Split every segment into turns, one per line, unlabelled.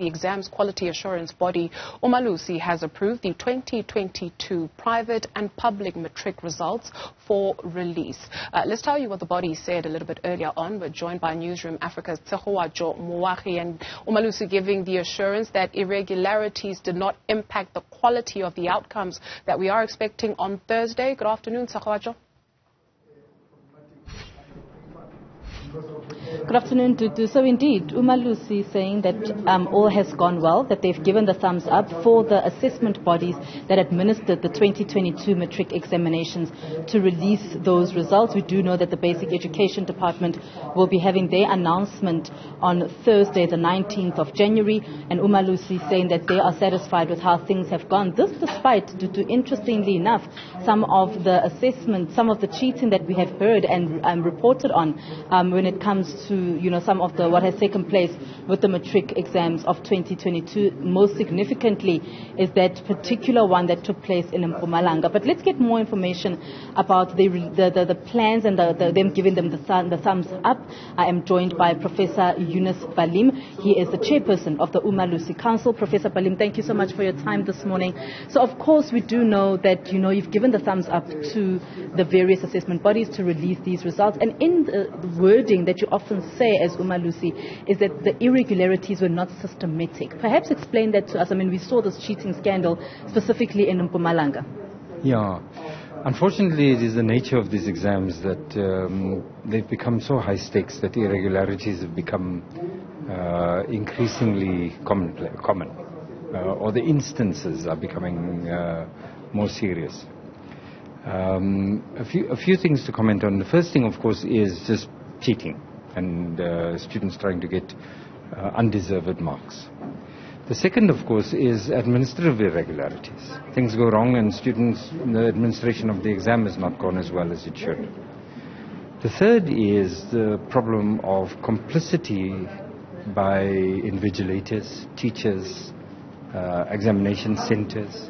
The exams quality assurance body, Umalusi, has approved the 2022 private and public matric results for release. Let's tell you what the body said a little bit earlier on. We're joined by Newzroom Afrika's Muwagi, and Umalusi giving the assurance that irregularities did not impact the quality of the outcomes that we are expecting on Thursday. Good afternoon, Tsakwajo.
Good afternoon, Dudu. So indeed, Umalusi saying that all has gone well, that they've given the thumbs up for the assessment bodies that administered the 2022 matric examinations to release those results. We do know that the Basic Education Department will be having their announcement on Thursday, the 19th of January, and Umalusi saying that they are satisfied with how things have gone. This despite, Dudu, interestingly enough, some of the assessment, some of the cheating that we have heard and reported on when it comes to some of the what has taken place with the matric exams of 2022. Most significantly is that particular one that took place in Mpumalanga. But let's get more information about the plans and them giving them the thumbs up. I am joined by Professor Yunus Ballim. He is the chairperson of the Umalusi Council. Professor Ballim, thank you so much for your time this morning. So of course we do know that you've given the thumbs up to the various assessment bodies to release these results, and in the wording that you often say as Umalusi is that the irregularities were not systematic. Perhaps explain that to us. I mean, we saw this cheating scandal specifically in Mpumalanga.
Yeah, unfortunately it is the nature of these exams that they've become so high stakes that irregularities have become increasingly common, or the instances are becoming more serious. A few things to comment on. The first thing, of course, is just cheating and students trying to get undeserved marks. The second, of course, is administrative irregularities. Things go wrong and the administration of the exam has not gone as well as it should. The third is the problem of complicity by invigilators, teachers, examination centers,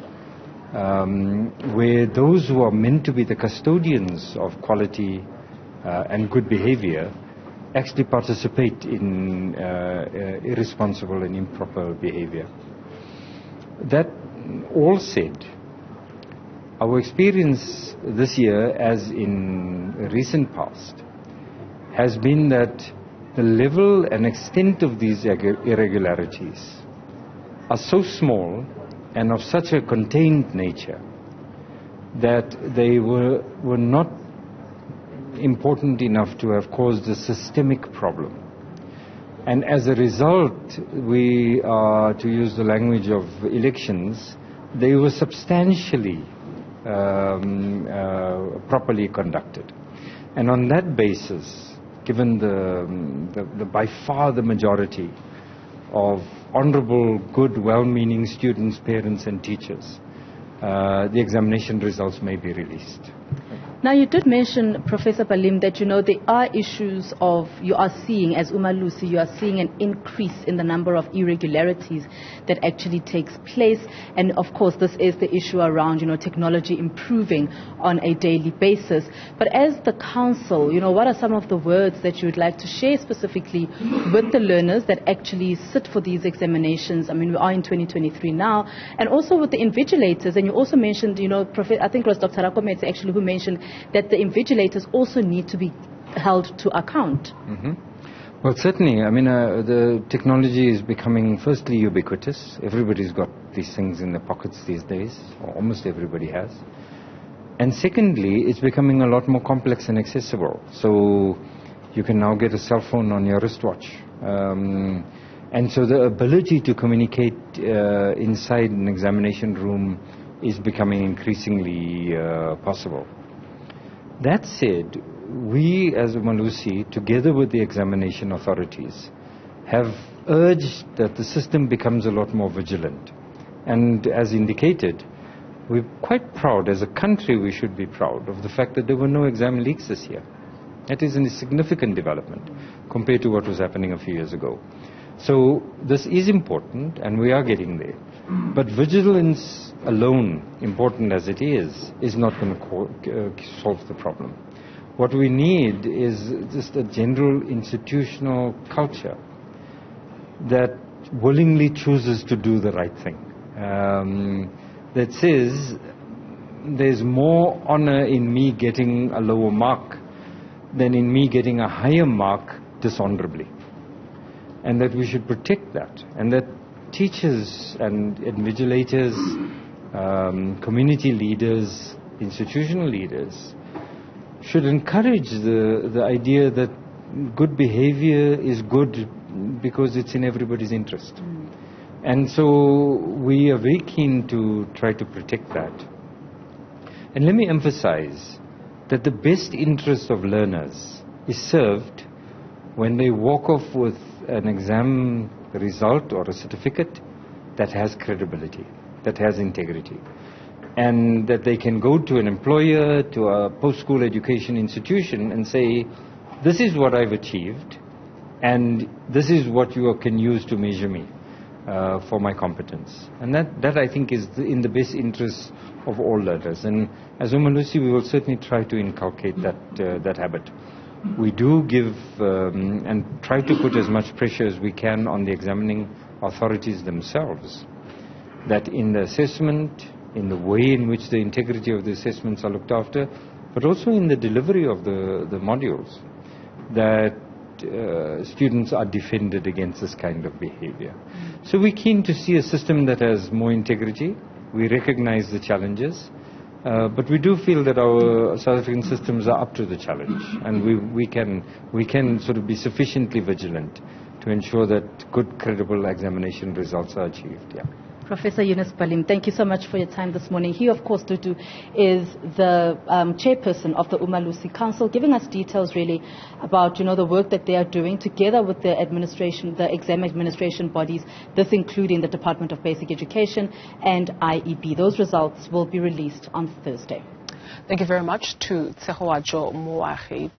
where those who are meant to be the custodians of quality and good behavior actually participate in irresponsible and improper behavior. That all said, our experience this year, as in recent past, has been that the level and extent of these irregularities are so small and of such a contained nature that they were not important enough to have caused a systemic problem. And as a result, we are, to use the language of elections, they were substantially properly conducted. And on that basis, given the by far the majority of honorable, good, well-meaning students, parents and teachers, the examination results may be released.
Now, you did mention, Professor Ballim, that there are issues of, you are seeing, as Umalusi, you are seeing an increase in the number of irregularities that actually takes place. And of course, this is the issue around, technology improving on a daily basis. But as the council, what are some of the words that you would like to share specifically with the learners that actually sit for these examinations? I mean, we are in 2023 now, and also with the invigilators. And you also mentioned, I think it was Dr. Rakometse actually who mentioned that the invigilators also need to be held to account.
Mm-hmm. Well, certainly. I mean, the technology is becoming, firstly, ubiquitous. Everybody's got these things in their pockets these days, or almost everybody has. And secondly, it's becoming a lot more complex and accessible. So you can now get a cell phone on your wristwatch. And so the ability to communicate inside an examination room is becoming increasingly possible. That said, we as Umalusi, together with the examination authorities, have urged that the system becomes a lot more vigilant. And as indicated, we're quite proud, as a country we should be proud of the fact that there were no exam leaks this year. That is a significant development compared to what was happening a few years ago. So this is important and we are getting there. But vigilance alone, important as it is not going to solve the problem. What we need is just a general institutional culture that willingly chooses to do the right thing. That says there's more honor in me getting a lower mark than in me getting a higher mark dishonorably. And that we should protect that. And that teachers and vigilators, community leaders, institutional leaders should encourage the idea that good behavior is good because it's in everybody's interest. And so we are very keen to try to protect that. And let me emphasize that the best interest of learners is served when they walk off with an exam result or a certificate that has credibility, that has integrity, and that they can go to an employer, to a post-school education institution and say, this is what I've achieved, and this is what you can use to measure me for my competence. And that I think is in the best interest of all learners. And as Umalusi, we will certainly try to inculcate that habit. We do give and try to put as much pressure as we can on the examining authorities themselves, that in the assessment, in the way in which the integrity of the assessments are looked after, but also in the delivery of the modules, that students are defended against this kind of behavior. So we're keen to see a system that has more integrity. We recognize the challenges, but we do feel that our South African systems are up to the challenge, and we can sort of be sufficiently vigilant to ensure that good, credible examination results are achieved. Yeah.
Professor Yunus Ballim, thank you so much for your time this morning. He, of course, Dudu, is the chairperson of the Umalusi Council, giving us details really about, the work that they are doing together with the administration, the exam administration bodies, this including the Department of Basic Education and IEB. Those results will be released on Thursday.
Thank you very much to Tsehoajo Moahi.